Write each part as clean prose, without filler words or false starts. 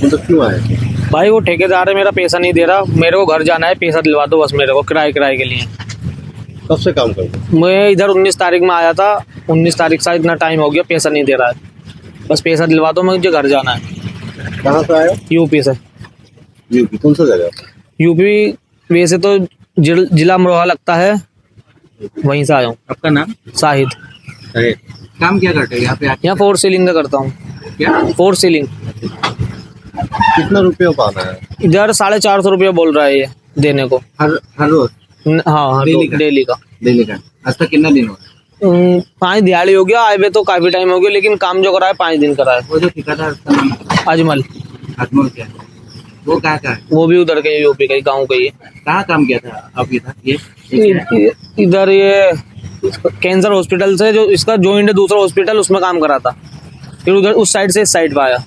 तो क्यों आए? भाई वो ठेकेदार है, मेरा पैसा नहीं दे रहा, मेरे को घर जाना है, पैसा दिलवा दो बस मेरे को किराए के लिए। कब से काम करते हो? मैं इधर 19 तारीख में आया था, 19 तारीख से इतना टाइम हो गया, पैसा नहीं दे रहा है, बस पैसा दिलवा दो, मुझे घर जाना है। कहाँ से आए हो? यूपी से। यूपी कौन सा जगह? यूपी वैसे तो जिला अमरोहा लगता है, वहीं से आया हूँ। आपका नाम? शाहिद। अरे काम क्या करते हैं यहाँ पे आके? यहाँ फोर सीलिंग का करता हूँ। क्या? Four ceiling. कितना रुपया पाना है? इधर 450 रुपया बोल रहा है ये देने को। हर रोज हाँ डेली का? डेली का। डेली का। आज तक कितना दिन हुआ? 5 दिहाड़ी हो गया, आए हुए तो काफी टाइम हो गया, लेकिन काम जो करा है 5 दिन करा है। वो जो ठेकेदार उसका नाम? अजमल। अजमल क्या है? वो कहाँ का है? वो भी उधर के यूपी का ही, गाँव का ही है। कहाँ काम किया था आप? ये था ये इधर ये कैंसर हॉस्पिटल से जो इसका जॉइंट है दूसरा हॉस्पिटल, उसमें काम करा था, फिर उधर उस साइड से इस साइड पे आया।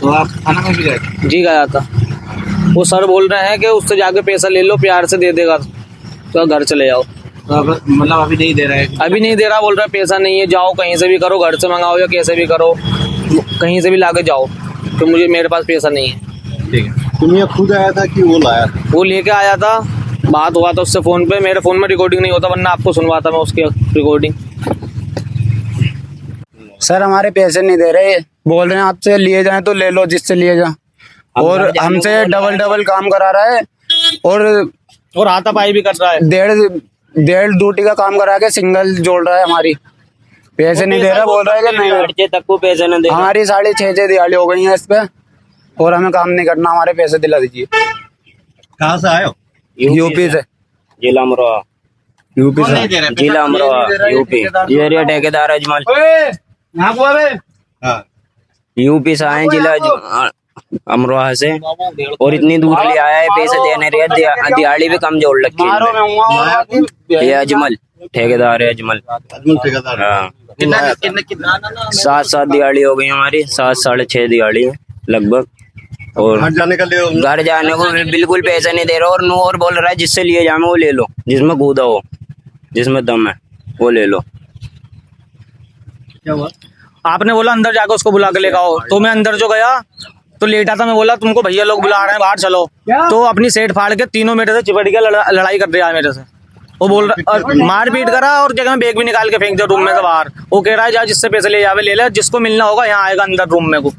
तो आप थाना में भी गए? जी गया था। वो सर बोल रहे हैं कि उससे जाके पैसा ले लो, प्यार से दे देगा तो घर चले जाओ। तो अब मतलब अभी नहीं दे रहा है? अभी नहीं दे रहा, बोल रहा है पैसा नहीं है, जाओ कहीं से भी करो, घर से मंगाओ या कैसे भी करो, कहीं से भी लाके जाओ, तो मुझे मेरे पास पैसा नहीं है। ठीक है। तुम यहाँ खुद आया था कि वो लाया था? वो लेके आया था, बात हुआ था उससे फोन पे, मेरे फोन में रिकॉर्डिंग नहीं होता, वरना आपको सुनवाता मैं उसकी रिकॉर्डिंग। सर हमारे पैसे नहीं दे रहे, बोल रहे हैं आपसे लिए जाए तो ले लो जिससे लिए जा, और हमसे डबल काम करा रहा है, और हाथापाई भी कर रहा है। डेढ़ ड्यूटी का काम करा के सिंगल जोड़ रहा है हमारी। पैसे नहीं दे रहा, बोल रहा है कि नहीं तक को पैसे नहीं दे रहा। हमारी 6.5 दिहाड़ी हो गई है इस पे, और हमें काम नहीं करना, हमारे पैसे दिला दीजिए। कहाँ से आए हो? यूपी से। जिला अमरोहा। यूपी कौन नहीं से। दे रहा है? जिला अमरोहा यूपी। ये एरिया ठेकेदार अजमल हाँ। यूपी से आए, जिला अमरोहा से, और इतनी दूर ले आया है पैसे देने रहे, दिहाड़ी भी कम जोड़ रखी है। ये अजमल ठेकेदार है, अजमल। अजमल ठेकेदार। हाँ, कितना 7 दिहाड़ी हो गई हमारी, 7 6.5 दिहाड़ी है लगभग। और घर जाने का लिए घर जाने को बिल्कुल पैसे नहीं दे रहा, और नो और बोल रहा है जिससे लिए जाए वो ले लो, जिसमें कूदा हो, जिसमें दम है वो ले लो। क्या हुआ? आपने बोला अंदर जाकर उसको बुला के लेकर आओ, तो मैं अंदर जो गया तो लेटा था, मैं बोला तुमको भैया लोग बुला रहे हैं, बाहर चलो, तो अपनी सेट फाड़ के तीनों मेरे से चिपट के लड़ाई कर रहा है मेरे से। वो बोल रहा, मारपीट करा, और जगह में बैग भी निकाल के फेंक दिया रूम में से बाहर। वो कह रहा है जा जिससे पैसे ले जावे ले ले, जिसको मिलना होगा यहाँ आएगा अंदर रूम में को,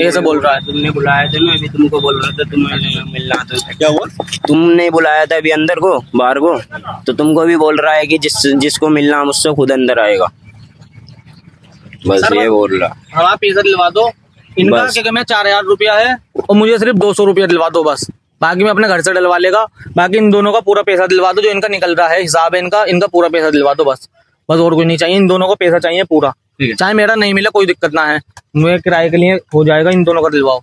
ऐसे बोल रहा है। तुमने बुलाया था ना, अभी तुमको बोल रहा था तुम्हें मिलना था। क्या हुआ? तुमने बुलाया था अभी अंदर को, बाहर को, तो तुमको भी बोल रहा है कि जिसको मिलना मुझसे खुद अंदर आएगा, बस ये बोल रहा। हाँ पैसा दिलवा दो इनका, बस। क्या मैं 4000 रुपया है, और मुझे सिर्फ 200 रुपया दिलवा दो बस, बाकी मैं अपने घर से डलवा लेगा। बाकी इन दोनों का पूरा पैसा दिलवा दो, जो इनका निकल रहा है हिसाब है इनका पूरा पैसा दिलवा दो बस और कुछ नहीं चाहिए। इन दोनों को पैसा चाहिए पूरा, चाहे मेरा नहीं मिले कोई दिक्कत ना है, मुझे किराए के लिए हो जाएगा, इन दोनों का दिलवाओ।